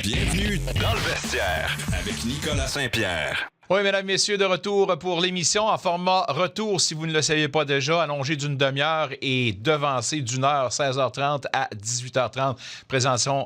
Bienvenue dans le vestiaire avec Nicolas Saint-Pierre. Oui, mesdames, messieurs, de retour pour l'émission en format retour, si vous ne le saviez pas déjà, allongé d'une demi-heure et devancé d'une heure, 16h30 à 18h30. Présentation,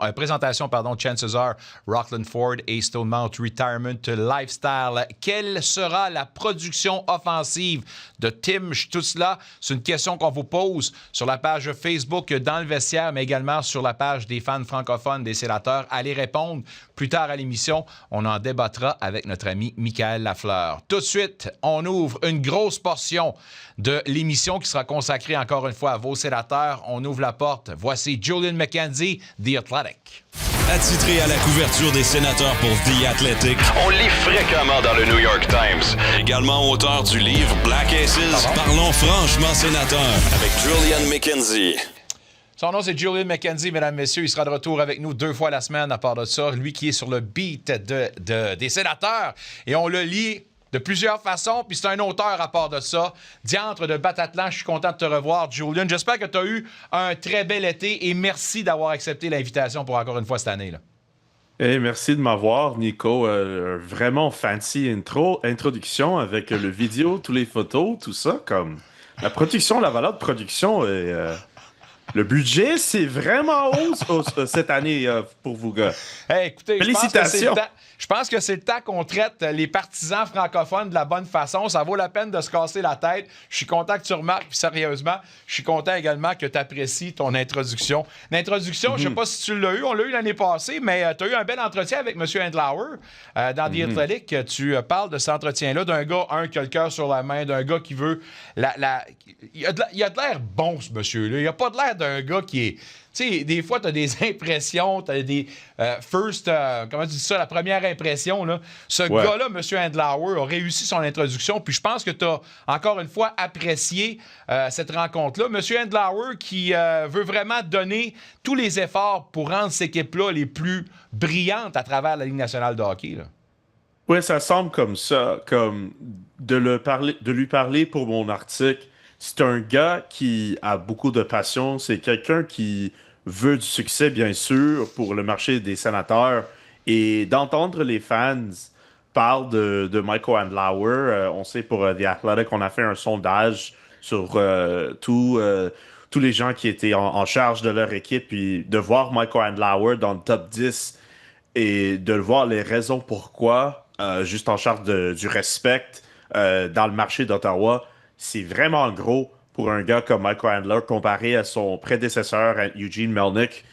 Chances Are, Rockland Ford et Stonemount Retirement Lifestyle. Quelle sera la production offensive de Tim Stützle? C'est une question qu'on vous pose sur la page Facebook dans le vestiaire, mais également sur la page des fans francophones des Sénateurs. Allez répondre plus tard à l'émission. On en débattra avec notre ami Michael Lafleur. Tout de suite, on ouvre une grosse portion de l'émission qui sera consacrée encore une fois à vos Sénateurs. On ouvre la porte. Voici Julian McKenzie, The Athletic. Attitré à la couverture des Sénateurs pour The Athletic, on lit fréquemment dans le New York Times. Également auteur du livre Black Aces, Parlons franchement Sénateurs avec Julian McKenzie. Son nom, c'est Julian McKenzie, mesdames, messieurs. Il sera de retour avec nous 2 fois la semaine à part de ça. Lui qui est sur le beat des Sénateurs. Et on le lit de plusieurs façons, puis c'est un auteur à part de ça. Diantre de Batatlan, je suis content de te revoir, Julian. J'espère que tu as eu un très bel été et merci d'avoir accepté l'invitation pour encore une fois cette année-là. Hey, merci de m'avoir, Nico. Vraiment fancy introduction avec le vidéo, toutes les photos, tout ça. Comme la production, la valeur de production et... Le budget, c'est vraiment haut cette année pour vous, gars. Hey, écoutez, félicitations. Je pense que c'est le temps qu'on traite les partisans francophones de la bonne façon. Ça vaut la peine de se casser la tête. Je suis content que tu remarques, puis sérieusement, je suis content également que tu apprécies ton introduction. L'introduction, je ne sais pas si tu l'as eu, on l'a eu l'année passée, mais tu as eu un bel entretien avec M. Handlauer dans The Athletic. Tu parles de cet entretien-là d'un gars, qui a le cœur sur la main, d'un gars qui veut... Il a de l'air bon, ce monsieur-là. Il a pas de l'air d'un gars qui est... Tu sais, des fois, tu as des impressions, tu as des comment tu dis ça, la première impression, là. Ce gars-là, M. Handlauer, a réussi son introduction, puis je pense que tu as, encore une fois, apprécié cette rencontre-là. M. Handlauer qui veut vraiment donner tous les efforts pour rendre cette équipe-là les plus brillantes à travers la Ligue nationale de hockey, là. Oui, ça semble comme ça, comme de lui parler pour mon article. C'est un gars qui a beaucoup de passion. C'est quelqu'un qui veut du succès, bien sûr, pour le marché des Sénateurs. Et d'entendre les fans parler de Michael Handlauer, on sait pour The Athletic, on a fait un sondage sur tous les gens qui étaient en charge de leur équipe. Puis de voir Michael Handlauer dans le top 10 et de voir les raisons pourquoi, juste en charge du respect dans le marché d'Ottawa, c'est vraiment gros pour un gars comme Michael Handlauer comparé à son prédécesseur, Eugene Melnyk,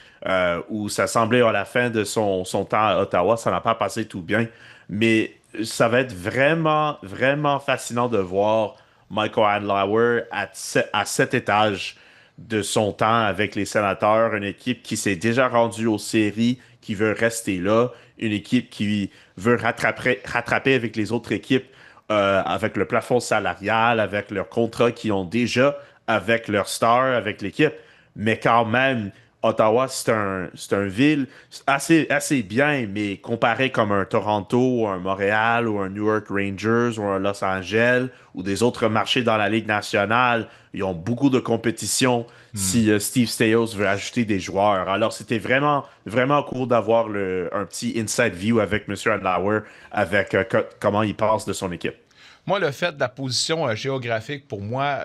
où ça semblait à la fin de son temps à Ottawa, ça n'a pas passé tout bien. Mais ça va être vraiment, vraiment fascinant de voir Michael Handlauer à cet étage de son temps avec les Sénateurs, une équipe qui s'est déjà rendue aux séries, qui veut rester là, une équipe qui veut rattraper avec les autres équipes, avec le plafond salarial, avec leurs contrats qu'ils ont déjà, avec leurs stars, avec l'équipe. Mais quand même, Ottawa, c'est un ville assez bien, mais comparé comme un Toronto, ou un Montréal, ou un New York Rangers, ou un Los Angeles, ou des autres marchés dans la Ligue nationale, ils ont beaucoup de compétition si Steve Staios veut ajouter des joueurs. Alors, c'était vraiment, vraiment cool d'avoir un petit inside view avec M. Handlauer, avec comment il pense de son équipe. Moi, le fait de la position géographique, pour moi...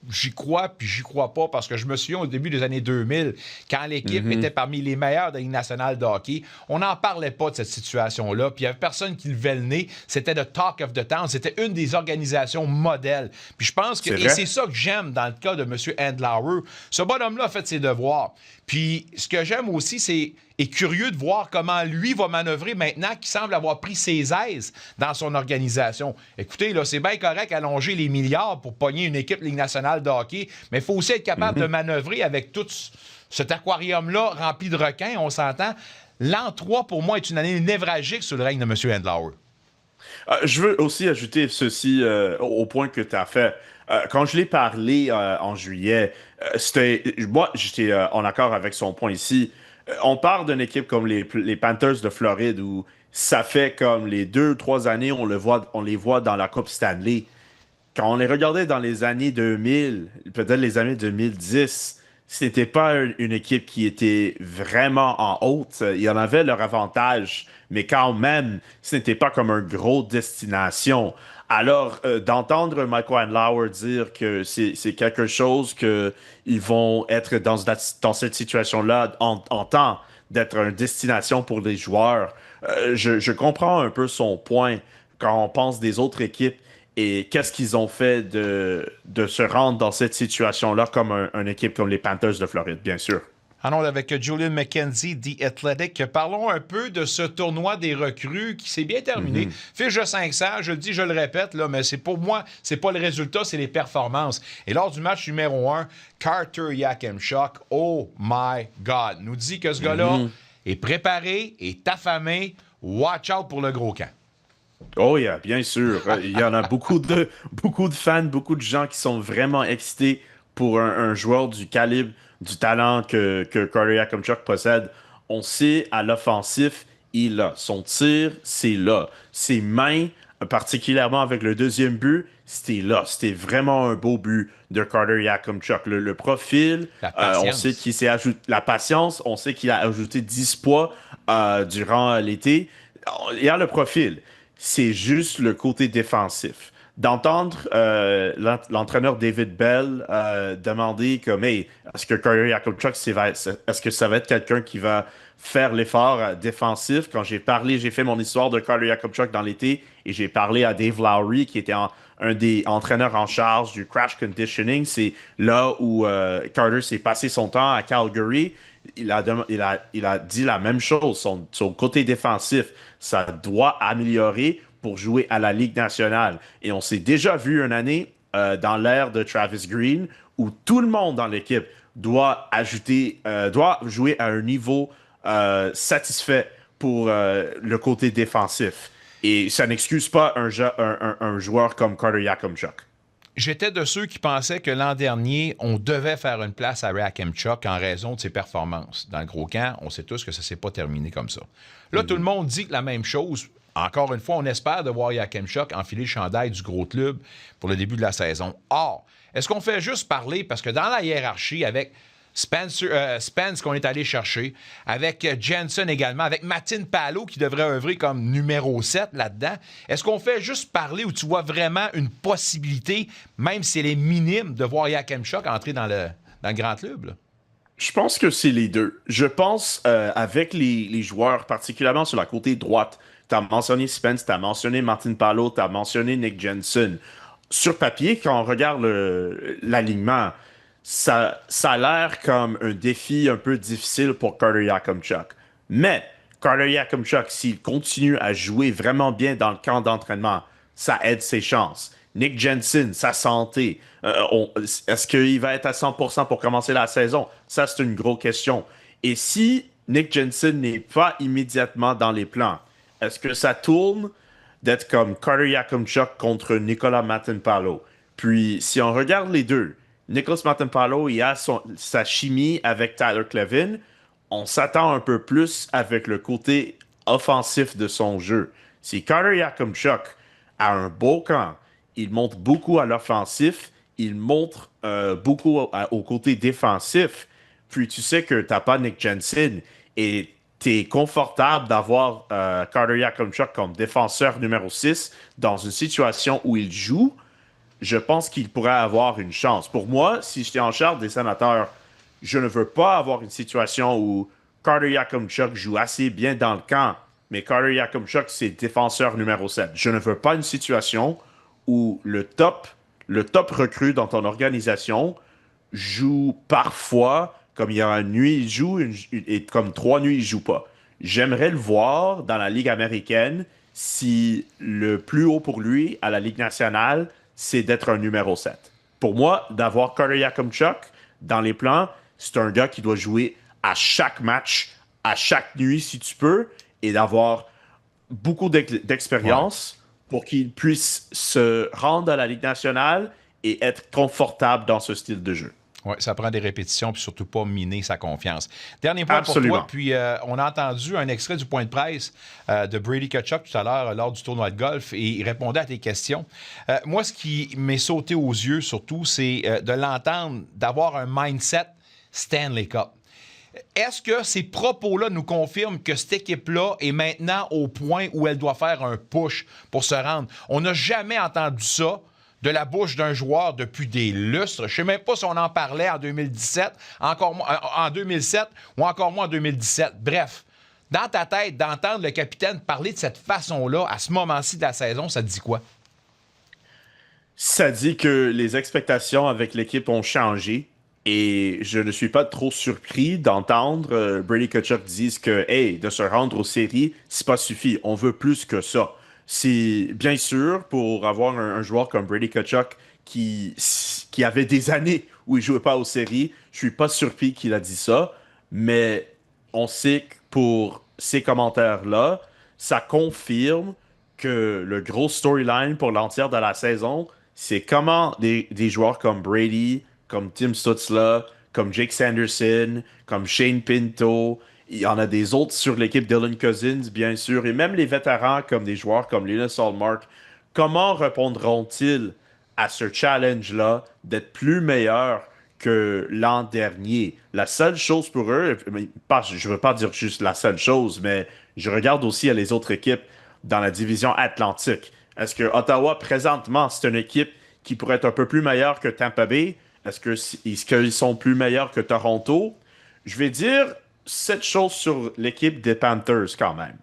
j'y crois, puis j'y crois pas, parce que je me souviens au début des années 2000, quand l'équipe était parmi les meilleures de la Ligue nationale de hockey, on n'en parlait pas de cette situation-là, puis il n'y avait personne qui levait le nez. C'était le talk of the town, c'était une des organisations modèles. Puis je pense que, et c'est ça que j'aime dans le cas de M. Handlauer, ce bonhomme-là a fait ses devoirs. Puis ce que j'aime aussi, c'est est curieux de voir comment lui va manœuvrer maintenant qu'il semble avoir pris ses aises dans son organisation. Écoutez, là, c'est bien correct allonger les milliards pour pogner une équipe Ligue nationale de hockey, mais il faut aussi être capable de manœuvrer avec tout cet aquarium-là rempli de requins, on s'entend. L'an 3, pour moi, est une année névralgique sous le règne de M. Handlauer. Je veux aussi ajouter ceci au point que tu as fait. Quand je l'ai parlé en juillet, moi, j'étais en accord avec son point ici. On parle d'une équipe comme les Panthers de Floride où ça fait comme les 2 ou 3 années, on les voit dans la Coupe Stanley. Quand on les regardait dans les années 2000, peut-être les années 2010, ce n'était pas une équipe qui était vraiment en haute. Il y en avait leur avantage, mais quand même, ce n'était pas comme une grosse destination. Alors, d'entendre Michael Andlauer dire que c'est quelque chose que ils vont être dans cette situation-là en temps d'être une destination pour les joueurs, je comprends un peu son point quand on pense des autres équipes et qu'est-ce qu'ils ont fait de se rendre dans cette situation-là comme une équipe comme les Panthers de Floride, bien sûr. En ondes avec Julian McKenzie, The Athletic. Parlons un peu de ce tournoi des recrues qui s'est bien terminé. Fiche de 500, je le dis, je le répète, là, mais c'est pour moi, c'est pas le résultat, c'est les performances. Et lors du match numéro 1, Carter Yakemchuk, oh my God, nous dit que ce gars-là est préparé, est affamé. Watch out pour le gros camp. Oh yeah, bien sûr. Il y en a beaucoup de fans, beaucoup de gens qui sont vraiment excités pour un joueur du calibre, du talent que Carter Yakemchuk possède. On sait, à l'offensif, il a son tir, c'est là. Ses mains, particulièrement avec le deuxième but, c'était là. C'était vraiment un beau but de Carter Yakemchuk. Le profil, on sait qu'il s'est ajouté la patience, on sait qu'il a ajouté 10 poids durant l'été. Il y a le profil. C'est juste le côté défensif. D'entendre l'entraîneur David Bell demander comme hey, est-ce que Carter Yakemchuk est-ce que ça va être quelqu'un qui va faire l'effort défensif? Quand j'ai fait mon histoire de Carter Yakemchuk dans l'été et j'ai parlé à Dave Lowry qui était un des entraîneurs en charge du crash conditioning. C'est là où Carter s'est passé son temps à Calgary. Il a dit la même chose. Son côté défensif, ça doit améliorer pour jouer à la Ligue nationale. Et on s'est déjà vu une année dans l'ère de Travis Green où tout le monde dans l'équipe doit jouer à un niveau satisfait pour le côté défensif. Et ça n'excuse pas un joueur comme Carter Yakemchuk. J'étais de ceux qui pensaient que l'an dernier, on devait faire une place à Yakemchuk en raison de ses performances. Dans le gros camp, on sait tous que ça ne s'est pas terminé comme ça. Là, tout le monde dit la même chose. Encore une fois, on espère de voir Yakemchuk enfiler le chandail du gros club pour le début de la saison. Or, est-ce qu'on fait juste parler, parce que dans la hiérarchie, avec Spence qu'on est allé chercher, avec Jensen également, avec Martin Palo qui devrait œuvrer comme numéro 7 là-dedans. Est-ce qu'on fait juste parler où tu vois vraiment une possibilité, même si elle est minime, de voir Yakemchuk entrer dans le grand club? Là? Je pense que c'est les deux. Je pense avec les joueurs, particulièrement sur la côté droite, tu as mentionné Spence, tu as mentionné Martin Palo, tu as mentionné Nick Jensen. Sur papier, quand on regarde l'alignement, ça a l'air comme un défi un peu difficile pour Carter Yakemchuk. Mais Carter Yakemchuk, s'il continue à jouer vraiment bien dans le camp d'entraînement, ça aide ses chances. Nick Jensen, sa santé, est-ce qu'il va être à 100% pour commencer la saison? Ça, c'est une grosse question. Et si Nick Jensen n'est pas immédiatement dans les plans, est-ce que ça tourne d'être comme Carter Yakemchuk contre Nicolas Martin-Palo? Puis, si on regarde les deux, Nicolas Martin-Palo, il a sa chimie avec Tyler Clevin. On s'attend un peu plus avec le côté offensif de son jeu. Si Carter Yakemchuk a un beau camp, il montre beaucoup à l'offensif, il montre beaucoup au côté défensif, puis tu sais que tu n'as pas Nick Jensen et tu es confortable d'avoir Carter Yakemchuk comme défenseur numéro 6 dans une situation où il joue, je pense qu'il pourrait avoir une chance. Pour moi, si j'étais en charge des Sénateurs, je ne veux pas avoir une situation où Carter Yakemchuk joue assez bien dans le camp, mais Carter Yakemchuk, c'est défenseur numéro 7. Je ne veux pas une situation où le top recrue dans ton organisation joue parfois, comme il y a une nuit, il joue, et comme 3 nuits, il joue pas. J'aimerais le voir dans la Ligue américaine si le plus haut pour lui à la Ligue nationale, c'est d'être un numéro 7. Pour moi, d'avoir Carter Yakemchuk dans les plans, c'est un gars qui doit jouer à chaque match, à chaque nuit si tu peux, et d'avoir beaucoup d'expérience pour qu'il puisse se rendre à la Ligue nationale et être confortable dans ce style de jeu. Oui, ça prend des répétitions, puis surtout pas miner sa confiance. Dernier point Absolument. pour toi, puis on a entendu un extrait du point de presse de Brady Tkachuk tout à l'heure lors du tournoi de golf, et il répondait à tes questions. Moi, ce qui m'est sauté aux yeux, surtout, c'est de l'entendre, d'avoir un mindset Stanley Cup. Est-ce que ces propos-là nous confirment que cette équipe-là est maintenant au point où elle doit faire un push pour se rendre? On n'a jamais entendu ça de la bouche d'un joueur depuis des lustres. Je ne sais même pas si on en parlait en 2017, en 2007 ou encore moins en 2017. Bref, dans ta tête, d'entendre le capitaine parler de cette façon-là, à ce moment-ci de la saison, ça te dit quoi? Ça dit que les expectations avec l'équipe ont changé. Et je ne suis pas trop surpris d'entendre Brady Tkachuk dire que, hey, de se rendre aux séries, c'est pas suffit. On veut plus que ça. C'est bien sûr pour avoir un joueur comme Brady Tkachuk qui avait des années où il jouait pas aux séries. Je suis pas surpris qu'il a dit ça, mais on sait que pour ces commentaires-là, ça confirme que le gros storyline pour l'entière de la saison, c'est comment des joueurs comme Brady, comme Tim Stützle, comme Jake Sanderson, comme Shane Pinto. Il y en a des autres sur l'équipe, Dylan Cousins, bien sûr, et même les vétérans comme des joueurs comme Linus Ullmark. Comment répondront-ils à ce challenge-là d'être plus meilleurs que l'an dernier? La seule chose pour eux, je ne veux pas dire juste la seule chose, mais je regarde aussi les autres équipes dans la division Atlantique. Est-ce que Ottawa, présentement, c'est une équipe qui pourrait être un peu plus meilleure que Tampa Bay? Est-ce qu'ils sont plus meilleurs que Toronto? Je vais dire cette chose sur l'équipe des Panthers quand même.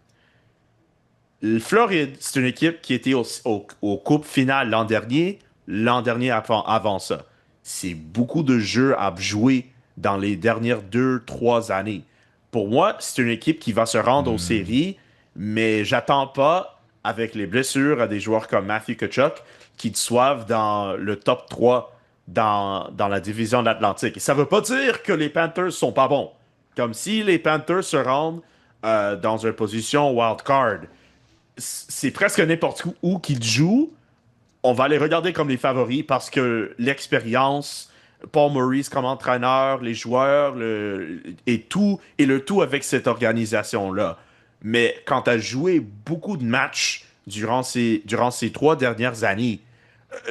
Le Floride, c'est une équipe qui était aux coupes finales l'an dernier avant ça. C'est beaucoup de jeux à jouer dans les dernières 2-3 années. Pour moi, c'est une équipe qui va se rendre aux séries, mais j'attends pas, avec les blessures à des joueurs comme Matthew Tkachuk, qu'ils soient dans le top 3 dans la division de l'Atlantique. Et ça veut pas dire que les Panthers sont pas bons. Comme si les Panthers se rendent dans une position wild card. C'est presque n'importe où qu'ils jouent. On va les regarder comme les favoris parce que l'expérience, Paul Maurice comme entraîneur, les joueurs, et le tout avec cette organisation-là. Mais quand tu as joué beaucoup de matchs durant ces 3 dernières années,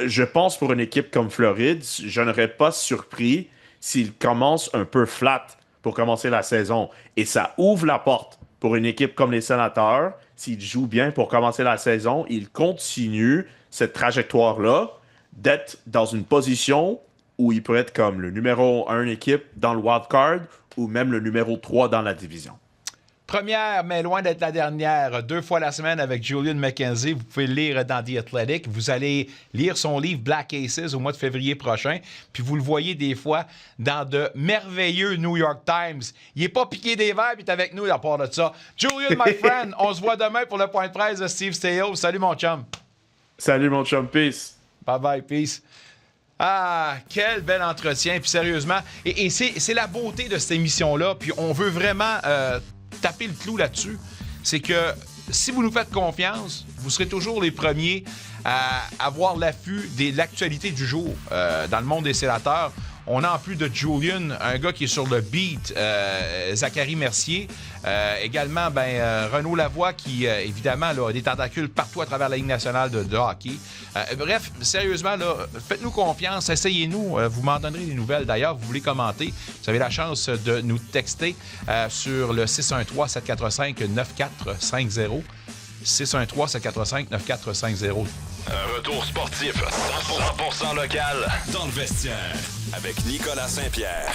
je pense pour une équipe comme Floride, je n'aurais pas surpris s'ils commencent un peu flat pour commencer la saison. Et ça ouvre la porte pour une équipe comme les Sénateurs. S'ils jouent bien pour commencer la saison, ils continuent cette trajectoire-là d'être dans une position où ils pourraient être comme le numéro 1 équipe dans le wild card ou même le numéro 3 dans la division. Première, mais loin d'être la dernière, 2 fois la semaine avec Julian McKenzie. Vous pouvez le lire dans The Athletic. Vous allez lire son livre Black Aces au mois de février prochain. Puis vous le voyez des fois dans de merveilleux New York Times. Il n'est pas piqué des verres, puis il est avec nous à part de ça. Julian, my friend, on se voit demain pour le point de presse de Steve Staios. Salut mon chum. Salut mon chum, peace. Bye bye, peace. Ah, quel bel entretien. Puis sérieusement, et c'est la beauté de cette émission-là. Puis on veut vraiment taper le clou là-dessus. C'est que si vous nous faites confiance, vous serez toujours les premiers à avoir l'affût de l'actualité du jour dans le monde des sénateurs. On a en plus de Julian, un gars qui est sur le beat, Zachary Mercier. Également, Renaud Lavoie qui, évidemment, là, a des tentacules partout à travers la Ligue nationale de hockey. Bref, sérieusement, là, faites-nous confiance, essayez-nous. Vous m'en donnerez des nouvelles. D'ailleurs, vous voulez commenter, vous avez la chance de nous texter sur le 613-745-9450. 613-745-9450. Un retour sportif 100% local dans le vestiaire avec Nicolas Saint-Pierre.